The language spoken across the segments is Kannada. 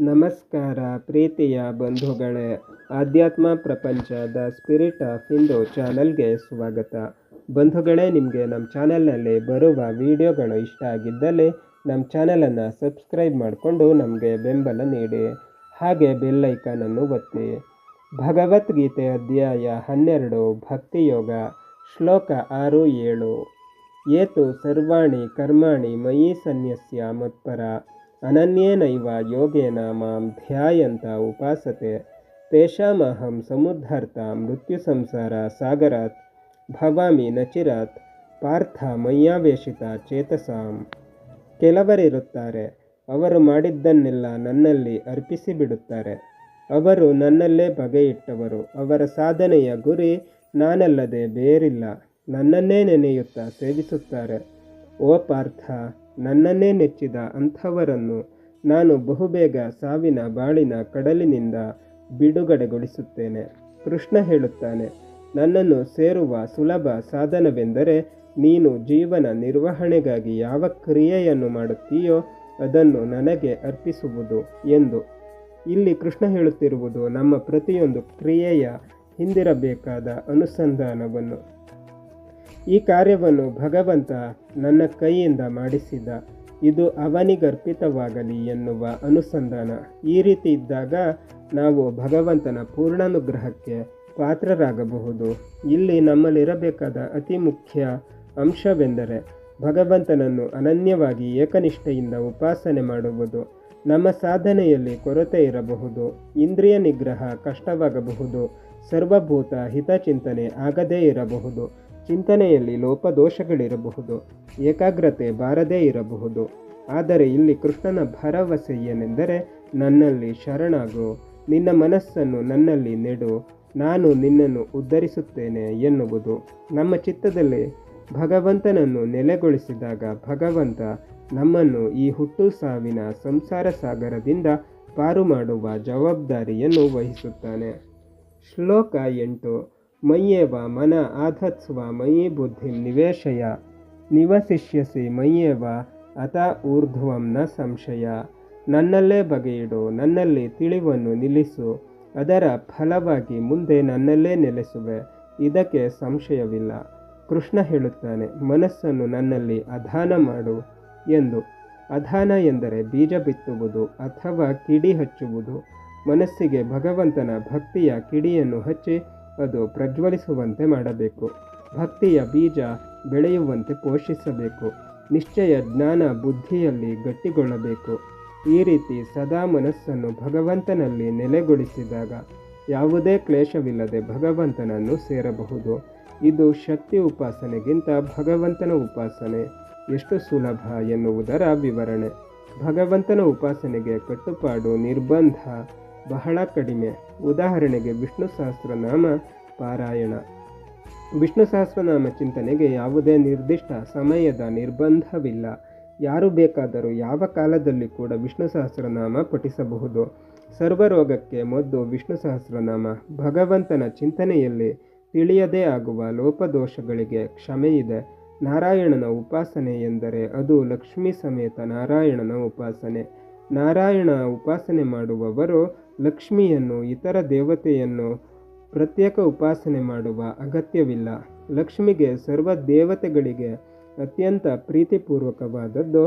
ನಮಸ್ಕಾರ ಪ್ರೀತಿಯ ಬಂಧುಗಳೇ, ಆಧ್ಯಾತ್ಮ ಪ್ರಪಂಚ ದ ಸ್ಪಿರಿಟ್ ಆಫ್ ಹಿಂದೂ ಚಾನಲ್ಗೆ ಸ್ವಾಗತ. ಬಂಧುಗಳೇ, ನಿಮಗೆ ನಮ್ಮ ಚಾನಲ್ನಲ್ಲಿ ಬರುವ ವಿಡಿಯೋಗಳು ಇಷ್ಟ ಆಗಿದ್ದಲ್ಲಿ ನಮ್ಮ ಚಾನಲನ್ನು ಸಬ್ಸ್ಕ್ರೈಬ್ ಮಾಡಿಕೊಂಡು ನಮಗೆ ಬೆಂಬಲ ನೀಡಿ. ಹಾಗೆ ಬೆಲ್ ಐಕಾನನ್ನು ಒತ್ತಿ. ಭಗವದ್ಗೀತೆ ಅಧ್ಯಾಯ 12 ಭಕ್ತಿಯೋಗ ಶ್ಲೋಕ 6-7. ಏತು ಸರ್ವಾಣಿ ಕರ್ಮಾಣಿ ಮಯಿ ಸನ್ಯಸ್ಯ ಮತ್ಪರ ಅನನ್ಯೇನೈವ ಯೋಗೇನ ಮಾಂ ಧ್ಯಾಯಂತ ಉಪಾಸತೆ ತೇಷಾಮಹಂ ಸಮುದ್ಧಾರ್ಥ ಮೃತ್ಯು ಸಂಸಾರ ಸಾಗರಾತ್ ಭವಾಮಿ ನಚಿರಾತ್ ಪಾರ್ಥ ಮಯ್ಯಾವೇಶಿತ ಚೇತಸಾಂ. ಕೆಲವರಿರುತ್ತಾರೆ, ಅವರು ಮಾಡಿದ್ದನ್ನೆಲ್ಲ ನನ್ನಲ್ಲಿ ಅರ್ಪಿಸಿಬಿಡುತ್ತಾರೆ. ಅವರು ನನ್ನಲ್ಲೇ ಬಗೆಯಿಟ್ಟವರು. ಅವರ ಸಾಧನೆಯ ಗುರಿ ನಾನಲ್ಲದೆ ಬೇರಿಲ್ಲ. ನನ್ನನ್ನೇ ನೆನೆಯುತ್ತಾ ಸೇವಿಸುತ್ತಾರೆ. ಓ ಪಾರ್ಥ, ನನ್ನನ್ನೇ ನೆಚ್ಚಿದ ಅಂಥವರನ್ನು ನಾನು ಬಹುಬೇಗ ಸಾವಿನ ಬಾಳಿನ ಕಡಲಿನಿಂದ ಬಿಡುಗಡೆಗೊಳಿಸುತ್ತೇನೆ. ಕೃಷ್ಣ ಹೇಳುತ್ತಾನೆ, ನನ್ನನ್ನು ಸೇರುವ ಸುಲಭ ಸಾಧನವೆಂದರೆ ನೀನು ಜೀವನ ನಿರ್ವಹಣೆಗಾಗಿ ಯಾವ ಕ್ರಿಯೆಯನ್ನು ಮಾಡುತ್ತೀಯೋ ಅದನ್ನು ನನಗೆ ಅರ್ಪಿಸುವುದು ಎಂದು. ಇಲ್ಲಿ ಕೃಷ್ಣ ಹೇಳುತ್ತಿರುವುದು ನಮ್ಮ ಪ್ರತಿಯೊಂದು ಕ್ರಿಯೆಯ ಹಿಂದಿರಬೇಕಾದ ಅನುಸಂಧಾನವನ್ನು. ಈ ಕಾರ್ಯವನ್ನು ಭಗವಂತ ನನ್ನ ಕೈಯಿಂದ ಮಾಡಿಸಿದ, ಇದು ಅವನಿಗರ್ಪಿತವಾಗಲಿ ಎನ್ನುವ ಅನುಸಂಧಾನ. ಈ ರೀತಿ ಇದ್ದಾಗ ನಾವು ಭಗವಂತನ ಪೂರ್ಣಾನುಗ್ರಹಕ್ಕೆ ಪಾತ್ರರಾಗಬಹುದು. ಇಲ್ಲಿ ನಮ್ಮಲ್ಲಿರಬೇಕಾದ ಅತಿ ಮುಖ್ಯ ಅಂಶವೆಂದರೆ ಭಗವಂತನನ್ನು ಅನನ್ಯವಾಗಿ ಏಕನಿಷ್ಠೆಯಿಂದ ಉಪಾಸನೆ ಮಾಡುವುದು. ನಮ್ಮ ಸಾಧನೆಯಲ್ಲಿ ಕೊರತೆ ಇರಬಹುದು, ಇಂದ್ರಿಯ ನಿಗ್ರಹ ಕಷ್ಟವಾಗಬಹುದು, ಸರ್ವಭೂತ ಹಿತಚಿಂತನೆ ಆಗದೇ ಇರಬಹುದು, ಚಿಂತನೆಯಲ್ಲಿ ಲೋಪದೋಷಗಳಿರಬಹುದು, ಏಕಾಗ್ರತೆ ಬಾರದೇ ಇರಬಹುದು. ಆದರೆ ಇಲ್ಲಿ ಕೃಷ್ಣನ ಭರವಸೆ ಏನೆಂದರೆ, ನನ್ನಲ್ಲಿ ಶರಣಾಗು, ನಿನ್ನ ಮನಸ್ಸನ್ನು ನನ್ನಲ್ಲಿ ನೆಡು, ನಾನು ನಿನ್ನನ್ನು ಉದ್ಧರಿಸುತ್ತೇನೆ ಎನ್ನುವುದು. ನಮ್ಮ ಚಿತ್ತದಲ್ಲಿ ಭಗವಂತನನ್ನು ನೆಲೆಗೊಳಿಸಿದಾಗ ಭಗವಂತ ನಮ್ಮನ್ನು ಈ ಹುಟ್ಟು ಸಾವಿನ ಸಂಸಾರ ಸಾಗರದಿಂದ ಪಾರು ಮಾಡುವ ಜವಾಬ್ದಾರಿಯನ್ನು ವಹಿಸುತ್ತಾನೆ. ಶ್ಲೋಕ 8. ಮಯ್ಯೇವ ಮನ ಆಧತ್ಸ್ವ ಮಯಿ ಬುದ್ಧಿಂ ನಿವೇಶಯ ನಿವಸಿಷ್ಯಸಿ ಮಯ್ಯೇವ ಅತ ಊರ್ಧ್ವಂ ನ ಸಂಶಯ. ನನ್ನಲ್ಲೇ ಬಗೆಯಿಡು, ನನ್ನಲ್ಲಿ ತಿಳಿವನ್ನು ನಿಲ್ಲಿಸು, ಅದರ ಫಲವಾಗಿ ಮುಂದೆ ನನ್ನಲ್ಲೇ ನೆಲೆಸುವೆ, ಇದಕ್ಕೆ ಸಂಶಯವಿಲ್ಲ. ಕೃಷ್ಣ ಹೇಳುತ್ತಾನೆ, ಮನಸ್ಸನ್ನು ನನ್ನಲ್ಲಿ ಅಧಾನ ಮಾಡು ಎಂದು. ಅಧಾನ ಎಂದರೆ ಬೀಜ ಬಿತ್ತುವುದು ಅಥವಾ ಕಿಡಿ ಹಚ್ಚುವುದು. ಮನಸ್ಸಿಗೆ ಭಗವಂತನ ಭಕ್ತಿಯ ಕಿಡಿಯನ್ನು ಹಚ್ಚಿ ಅದು ಪ್ರಜ್ವಲಿಸುವಂತೆ ಮಾಡಬೇಕು. ಭಕ್ತಿಯ ಬೀಜ ಬೆಳೆಯುವಂತೆ ಪೋಷಿಸಬೇಕು. ನಿಶ್ಚಯ ಜ್ಞಾನ ಬುದ್ಧಿಯಲ್ಲಿ ಗಟ್ಟಿಗೊಳ್ಳಬೇಕು. ಈ ರೀತಿ ಸದಾ ಮನಸ್ಸನ್ನು ಭಗವಂತನಲ್ಲಿ ನೆಲೆಗೊಳಿಸಿದಾಗ ಯಾವುದೇ ಕ್ಲೇಶವಿಲ್ಲದೆ ಭಗವಂತನನ್ನು ಸೇರಬಹುದು. ಇದು ಶಕ್ತಿ ಉಪಾಸನೆಗಿಂತ ಭಗವಂತನ ಉಪಾಸನೆ ಎಷ್ಟು ಸುಲಭ ಎನ್ನುವುದರ ವಿವರಣೆ. ಭಗವಂತನ ಉಪಾಸನೆಗೆ ಕಟ್ಟುಪಾಡು, ನಿರ್ಬಂಧ ಬಹಳ ಕಡಿಮೆ. ಉದಾಹರಣೆಗೆ ವಿಷ್ಣು ಸಹಸ್ರನಾಮ ಪಾರಾಯಣ. ವಿಷ್ಣು ಸಹಸ್ರನಾಮ ಚಿಂತನೆಗೆ ಯಾವುದೇ ನಿರ್ದಿಷ್ಟ ಸಮಯದ ನಿರ್ಬಂಧವಿಲ್ಲ. ಯಾರು ಬೇಕಾದರೂ ಯಾವ ಕಾಲದಲ್ಲಿ ಕೂಡ ವಿಷ್ಣು ಸಹಸ್ರನಾಮ ಪಠಿಸಬಹುದು. ಸರ್ವರೋಗಕ್ಕೆ ಮದ್ದು ವಿಷ್ಣು ಸಹಸ್ರನಾಮ. ಭಗವಂತನ ಚಿಂತನೆಯಲ್ಲಿ ತಿಳಿಯದೇ ಆಗುವ ಲೋಪದೋಷಗಳಿಗೆ ಕ್ಷಮೆಯಿದೆ. ನಾರಾಯಣನ ಉಪಾಸನೆ ಎಂದರೆ ಅದು ಲಕ್ಷ್ಮೀ ಸಮೇತ ನಾರಾಯಣನ ಉಪಾಸನೆ. ನಾರಾಯಣ ಉಪಾಸನೆ ಮಾಡುವವರು ಲಕ್ಷ್ಮಿಯನ್ನು, ಇತರ ದೇವತೆಯನ್ನು ಪ್ರತ್ಯೇಕ ಉಪಾಸನೆ ಮಾಡುವ ಅಗತ್ಯವಿಲ್ಲ. ಲಕ್ಷ್ಮಿಗೆ ಸರ್ವ ದೇವತೆಗಳಿಗೆ ಅತ್ಯಂತ ಪ್ರೀತಿಪೂರ್ವಕವಾದದ್ದು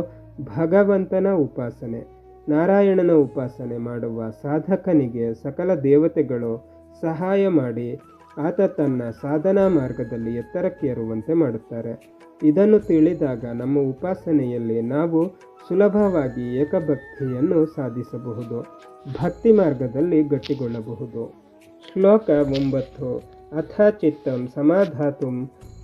ಭಗವಂತನ ಉಪಾಸನೆ. ನಾರಾಯಣನ ಉಪಾಸನೆ ಮಾಡುವ ಸಾಧಕನಿಗೆ ಸಕಲ ದೇವತೆಗಳು ಸಹಾಯ ಮಾಡಿ ಆತ ತನ್ನ ಸಾಧನಾ ಮಾರ್ಗದಲ್ಲಿ ಎತ್ತರಕ್ಕೇರುವಂತೆ ಮಾಡುತ್ತಾರೆ. ಇದನ್ನು ತಿಳಿದಾಗ ನಮ್ಮ ಉಪಾಸನೆಯಲ್ಲಿ ನಾವು ಸುಲಭವಾಗಿ ಏಕಭಕ್ತಿಯನ್ನು ಸಾಧಿಸಬಹುದು, ಭಕ್ತಿ ಮಾರ್ಗದಲ್ಲಿ ಗಟ್ಟಿಗೊಳ್ಳಬಹುದು. ಶ್ಲೋಕ 9. ಅಥ ಚಿತ್ತಂ ಸಮಾಧಾತುಂ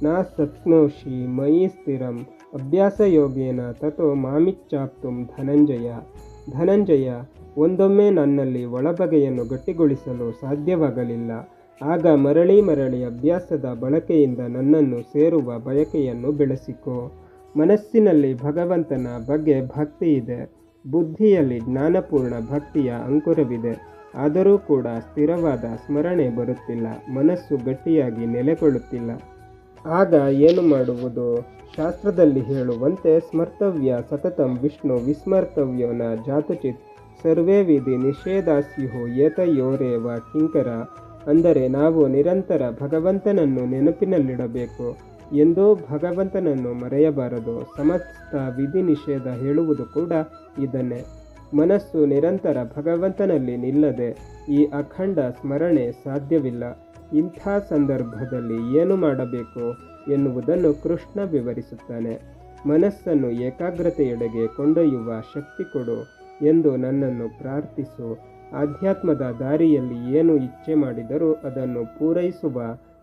ನ ಶಕ್ನೋಷಿ ಮಯಿ ಸ್ಥಿರಂ ಅಭ್ಯಾಸಯೋಗೇನ ತತೋ ಮಾಮಿಚ್ಛಾಪ್ತುಂ ಧನಂಜಯ. ಧನಂಜಯ, ಒಂದೊಮ್ಮೆ ನನ್ನಲ್ಲಿ ಒಳಬಗೆಯನ್ನು ಗಟ್ಟಿಗೊಳಿಸಲು ಸಾಧ್ಯವಾಗಲಿಲ್ಲ. ಆಗ ಮರಳಿ ಮರಳಿ ಅಭ್ಯಾಸದ ಬಳಕೆಯಿಂದ ನನ್ನನ್ನು ಸೇರುವ ಬಯಕೆಯನ್ನು ಬೆಳೆಸಿಕೋ. ಮನಸ್ಸಿನಲ್ಲಿ ಭಗವಂತನ ಬಗ್ಗೆ ಭಕ್ತಿ ಇದೆ, ಬುದ್ಧಿಯಲ್ಲಿ ಜ್ಞಾನಪೂರ್ಣ ಭಕ್ತಿಯ ಅಂಕುರವಿದೆ. ಆದರೂ ಕೂಡ ಸ್ಥಿರವಾದ ಸ್ಮರಣೆ ಬರುತ್ತಿಲ್ಲ, ಮನಸ್ಸು ಗಟ್ಟಿಯಾಗಿ ನೆಲೆಗೊಳ್ಳುತ್ತಿಲ್ಲ. ಆಗ ಏನು ಮಾಡುವುದು? ಶಾಸ್ತ್ರದಲ್ಲಿ ಹೇಳುವಂತೆ ಸ್ಮರ್ತವ್ಯ ಸತತಂ ವಿಷ್ಣು ವಿಸ್ಮರ್ತವ್ಯೋ ನ ಜಾತುಚಿತ್ ಸರ್ವೇ ವಿಧಿ ನಿಷೇಧಾಸ್ಯು ಏತಯೋರೇವ ಕಿಂಕರ. ಅಂದರೆ ನಾವು ನಿರಂತರ ಭಗವಂತನನ್ನು ನೆನಪಿನಲ್ಲಿಡಬೇಕು, ಎಂದೂ ಭಗವಂತನನ್ನು ಮರೆಯಬಾರದು. ಸಮಸ್ತ ವಿಧಿ ನಿಷೇಧ ಹೇಳುವುದು ಕೂಡ ಇದನ್ನೇ. ಮನಸ್ಸು ನಿರಂತರ ಭಗವಂತನಲ್ಲಿ ನಿಲ್ಲದೆ ಈ ಅಖಂಡ ಸ್ಮರಣೆ ಸಾಧ್ಯವಿಲ್ಲ. ಇಂಥ ಸಂದರ್ಭದಲ್ಲಿ ಏನು ಮಾಡಬೇಕು ಎನ್ನುವುದನ್ನು ಕೃಷ್ಣ ವಿವರಿಸುತ್ತಾನೆ. ಮನಸ್ಸನ್ನು ಏಕಾಗ್ರತೆಯೆಡೆಗೆ ಕೊಂಡೊಯ್ಯುವ ಶಕ್ತಿ ಕೊಡು ಎಂದು ನನ್ನನ್ನು ಪ್ರಾರ್ಥಿಸು. ಆಧ್ಯಾತ್ಮದ ದಾರಿಯಲ್ಲಿ ಏನು ಇಚ್ಛೆ ಮಾಡಿದರೂ ಅದನ್ನು ಪೂರೈಸುವ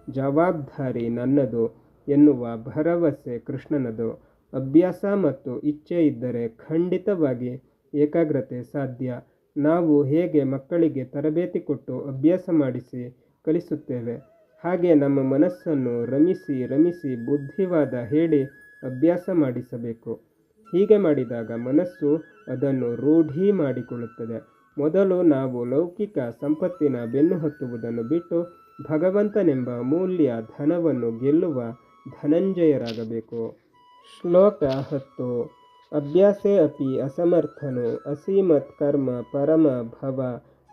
ಜವಾಬ್ದಾರಿ ನನ್ನದು ಎನ್ನುವ ಭರವಸೆ ಕೃಷ್ಣನದು. ಅಭ್ಯಾಸ ಮತ್ತು ಇಚ್ಛೆ ಇದ್ದರೆ ಖಂಡಿತವಾಗಿ ಏಕಾಗ್ರತೆ ಸಾಧ್ಯ. ನಾವು ಹೇಗೆ ಮಕ್ಕಳಿಗೆ ತರಬೇತಿ ಕೊಟ್ಟು ಅಭ್ಯಾಸ ಮಾಡಿಸಿ ಕಲಿಸುತ್ತೇವೆ, ಹಾಗೆ ನಮ್ಮ ಮನಸ್ಸನ್ನು ರಮಿಸಿ ಬುದ್ಧಿವಾದ ಹೇಳಿ ಅಭ್ಯಾಸ ಮಾಡಿಸಬೇಕು. ಹೀಗೆ ಮಾಡಿದಾಗ ಮನಸ್ಸು ಅದನ್ನು ರೂಢಿ ಮಾಡಿಕೊಳ್ಳುತ್ತದೆ. ಮೊದಲು ನಾವು ಲೌಕಿಕ ಸಂಪತ್ತಿನ ಬೆನ್ನು ಹತ್ತುವುದನ್ನು ಬಿಟ್ಟು ಭಗವಂತನೆಂಬ ಅಮೂಲ್ಯ ಧನವನ್ನು ಗೆಲ್ಲುವ ಧನಂಜಯರಾಗಬೇಕು. ಶ್ಲೋಕ 10. ಅಭ್ಯಾಸೇ ಅಪಿ ಅಸಮರ್ಥನು ಅಸೀಮತ್ ಕರ್ಮ ಪರಮ ಭವ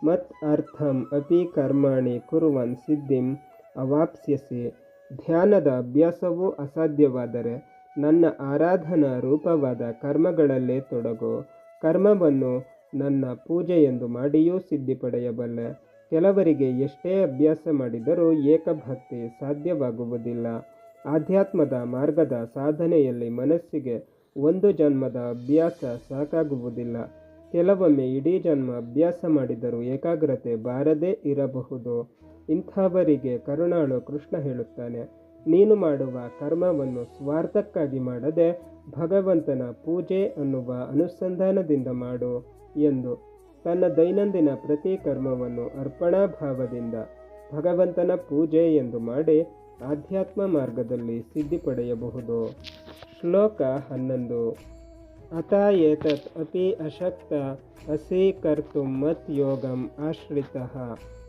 ಮತ್ ಅರ್ಥಂ ಅಪಿ ಕರ್ಮಾಣಿ ಕುರುವನ್ ಸಿದ್ಧಿಂ ಅವಾಪ್ಸ್ಯಸಿ. ಧ್ಯಾನದ ಅಭ್ಯಾಸವೂ ಅಸಾಧ್ಯವಾದರೆ ನನ್ನ ಆರಾಧನಾ ರೂಪವಾದ ಕರ್ಮಗಳಲ್ಲೇ ತೊಡಗು. ಕರ್ಮವನ್ನು ನನ್ನ ಪೂಜೆಯೆಂದು ಮಾಡಿಯೂ ಸಿದ್ಧಿ ಪಡೆಯಬಲ್ಲೆ. ಕೆಲವರಿಗೆ ಎಷ್ಟೇ ಅಭ್ಯಾಸ ಮಾಡಿದರೂ ಏಕಭಕ್ತಿ ಸಾಧ್ಯವಾಗುವುದಿಲ್ಲ. ಆಧ್ಯಾತ್ಮದ ಮಾರ್ಗದ ಸಾಧನೆಯಲ್ಲಿ ಮನಸ್ಸಿಗೆ ಒಂದು ಜನ್ಮದ ಅಭ್ಯಾಸ ಸಾಕಾಗುವುದಿಲ್ಲ. ಕೆಲವೊಮ್ಮೆ ಇಡೀ ಜನ್ಮ ಅಭ್ಯಾಸ ಮಾಡಿದರೂ ಏಕಾಗ್ರತೆ ಬಾರದೇ ಇರಬಹುದು. ಇಂಥವರಿಗೆ ಕರುಣಾಳು ಕೃಷ್ಣ ಹೇಳುತ್ತಾನೆ, ನೀನು ಮಾಡುವ ಕರ್ಮವನ್ನು ಸ್ವಾರ್ಥಕ್ಕಾಗಿ ಮಾಡದೆ ಭಗವಂತನ ಪೂಜೆ ಅನ್ನುವ ಅನುಸಂಧಾನದಿಂದ ಮಾಡು ಎಂದು. ತನ್ನ ದೈನಂದಿನ ಪ್ರತಿ ಕರ್ಮವನ್ನು ಅರ್ಪಣಾ ಭಾವದಿಂದ ಭಗವಂತನ ಪೂಜೆ ಎಂದು ಮಾಡಿ ಆಧ್ಯಾತ್ಮ ಮಾರ್ಗದಲ್ಲಿ ಸಿದ್ಧಿ ಪಡೆಯಬಹುದು. ಶ್ಲೋಕ 11. ಅತ ಏತತ್ ಅಪಿ ಅಶಕ್ತ ಅಸಿ ಕರ್ತುಂ ಮತ್ ಯೋಗಂ ಆಶ್ರಿತಃ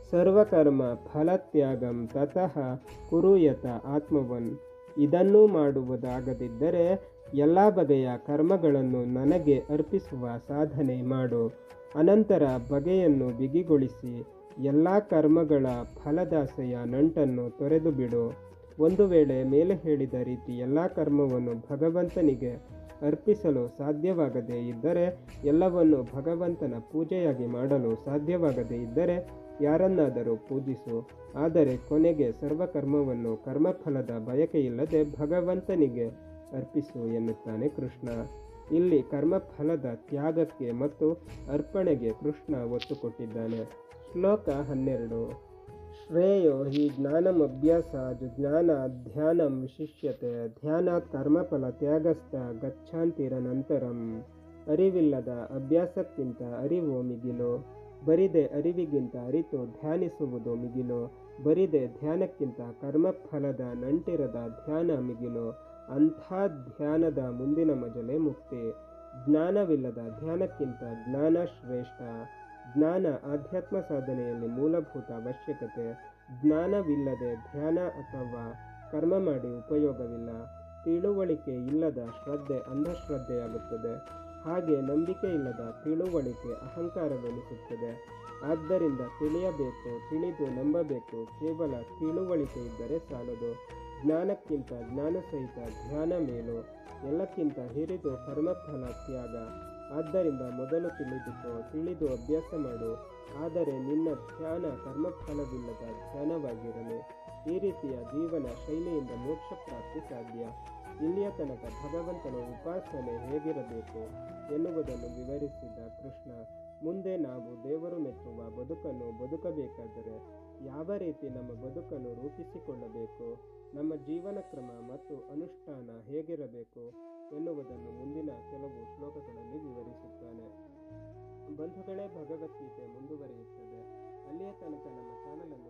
ಸರ್ವಕರ್ಮ ಫಲತ್ಯಾಗಂ ತತಃ ಕುರುಯತ ಆತ್ಮವನ್. ಇದನ್ನೂ ಮಾಡುವುದಾಗದಿದ್ದರೆ ಎಲ್ಲ ಬಗೆಯ ಕರ್ಮಗಳನ್ನು ನನಗೆ ಅರ್ಪಿಸುವ ಸಾಧನೆ ಮಾಡು. ಅನಂತರ ಬಗೆಯನ್ನು ಬಿಗಿಗೊಳಿಸಿ ಎಲ್ಲ ಕರ್ಮಗಳ ಫಲದಾಸೆಯ ನಂಟನ್ನು ತೊರೆದು ಬಿಡು. ಒಂದು ವೇಳೆ ಮೇಲೆ ಹೇಳಿದ ರೀತಿ ಎಲ್ಲ ಕರ್ಮವನ್ನು ಭಗವಂತನಿಗೆ ಅರ್ಪಿಸಲು ಸಾಧ್ಯವಾಗದೇ ಇದ್ದರೆ, ಎಲ್ಲವನ್ನು ಭಗವಂತನ ಪೂಜೆಯಾಗಿ ಮಾಡಲು ಸಾಧ್ಯವಾಗದೇ ಇದ್ದರೆ ಯಾರನ್ನಾದರೂ ಪೂಜಿಸು. ಆದರೆ ಕೊನೆಗೆ ಸರ್ವಕರ್ಮವನ್ನು ಕರ್ಮಫಲದ ಬಯಕೆಯಿಲ್ಲದೆ ಭಗವಂತನಿಗೆ ಅರ್ಪಿಸು ಎನ್ನುತ್ತಾನೆ ಕೃಷ್ಣ. ಇಲ್ಲಿ ಕರ್ಮಫಲದ ತ್ಯಾಗಕ್ಕೆ ಮತ್ತು ಅರ್ಪಣೆಗೆ ಕೃಷ್ಣ ಒತ್ತು ಕೊಟ್ಟಿದ್ದಾನೆ. ಶ್ಲೋಕ 12. ಶ್ರೇಯೋ ಹಿ ಜ್ಞಾನಮಭ್ಯಾಸಾತ್ ಜ್ಞಾನಾತ್ ಧ್ಯಾನಂ ವಿಶಿಷ್ಯತೆ ಧ್ಯಾನಾತ್ ಕರ್ಮಫಲ ತ್ಯಾಗಸ್ಥ ಗಚ್ಛಾಂತಿರನಂತರಂ. ಅರಿವಿಲ್ಲದ ಅಭ್ಯಾಸಕ್ಕಿಂತ ಅರಿವು ಮಿಗಿಲು, ಬರಿದೆ ಅರಿವಿಗಿಂತ ಅರಿತು ಧ್ಯಾನಿಸುವುದು ಮಿಗಿಲು, ಬರಿದೆ ಧ್ಯಾನಕ್ಕಿಂತ ಕರ್ಮಫಲದ ನಂಟಿರದ ಧ್ಯಾನ ಮಿಗಿಲು. ಅಂಥ ಧ್ಯಾನದ ಮುಂದಿನ ಮಜಲೇ ಮುಕ್ತಿ. ಜ್ಞಾನವಿಲ್ಲದ ಧ್ಯಾನಕ್ಕಿಂತ ಜ್ಞಾನ ಶ್ರೇಷ್ಠ. ಜ್ಞಾನ ಆಧ್ಯಾತ್ಮ ಸಾಧನೆಯಲ್ಲಿ ಮೂಲಭೂತ ಅವಶ್ಯಕತೆ. ಜ್ಞಾನವಿಲ್ಲದೆ ಧ್ಯಾನ ಅಥವಾ ಕರ್ಮ ಮಾಡಿ ಉಪಯೋಗವಿಲ್ಲ. ತಿಳುವಳಿಕೆ ಇಲ್ಲದ ಶ್ರದ್ಧೆ ಅಂಧಶ್ರದ್ಧೆಯಾಗುತ್ತದೆ. ಹಾಗೆ ನಂಬಿಕೆ ಇಲ್ಲದ ತಿಳುವಳಿಕೆ ಅಹಂಕಾರವೆನಿಸುತ್ತದೆ. ಆದ್ದರಿಂದ ತಿಳಿಯಬೇಕು, ತಿಳಿದು ನಂಬಬೇಕು. ಕೇವಲ ತಿಳುವಳಿಕೆ ಇದ್ದರೆ ಸಾಲದು. ಜ್ಞಾನಕ್ಕಿಂತ ಜ್ಞಾನ ಸಹಿತ ಧ್ಯಾನ ಮೇಲು, ಎಲ್ಲಕ್ಕಿಂತ ಹಿರಿದು ಕರ್ಮಫಲ ತ್ಯಾಗ. ಆದ್ದರಿಂದ ಮೊದಲು ತಿಳಿದುಕೋ, ತಿಳಿದು ಅಭ್ಯಾಸ ಮಾಡು. ಆದರೆ ನಿನ್ನ ಧ್ಯಾನ ಕರ್ಮಫಲವಿಲ್ಲದ ಧ್ಯಾನವಾಗಿರಲಿ. ಈ ರೀತಿಯ ಜೀವನ ಶೈಲಿಯಿಂದ ಮೋಕ್ಷ ಪ್ರಾಪ್ತಿ ಸಾಧ್ಯ. ಇಲ್ಲಿಯ ತನಕ ಭಗವಂತನ ಉಪಾಸನೆ ಹೇಗಿರಬೇಕು ಎನ್ನುವುದನ್ನು ವಿವರಿಸಿದ ಕೃಷ್ಣ, ಮುಂದೆ ನಾವು ದೇವರು ಮೆಚ್ಚುವ ಬದುಕನ್ನು ಬದುಕಬೇಕಾದರೆ ಯಾವ ರೀತಿ ನಮ್ಮ ಬದುಕನ್ನು ರೂಪಿಸಿಕೊಳ್ಳಬೇಕು, ನಮ್ಮ ಜೀವನ ಕ್ರಮ ಮತ್ತು ಅನುಷ್ಠಾನ ಹೇಗಿರಬೇಕು ಎನ್ನುವುದನ್ನು ಮುಂದಿನ ಕೆಲವು ಶ್ಲೋಕಗಳಲ್ಲಿ ವಿವರಿಸುತ್ತಾನೆ. ಬಂಧುಗಳೇ, ಭಗವದ್ಗೀತೆ ಮುಂದುವರಿಯುತ್ತದೆ. ಅಲ್ಲಿಯ ತನಕ ನಮ್ಮ ಚಾನಲನ್ನು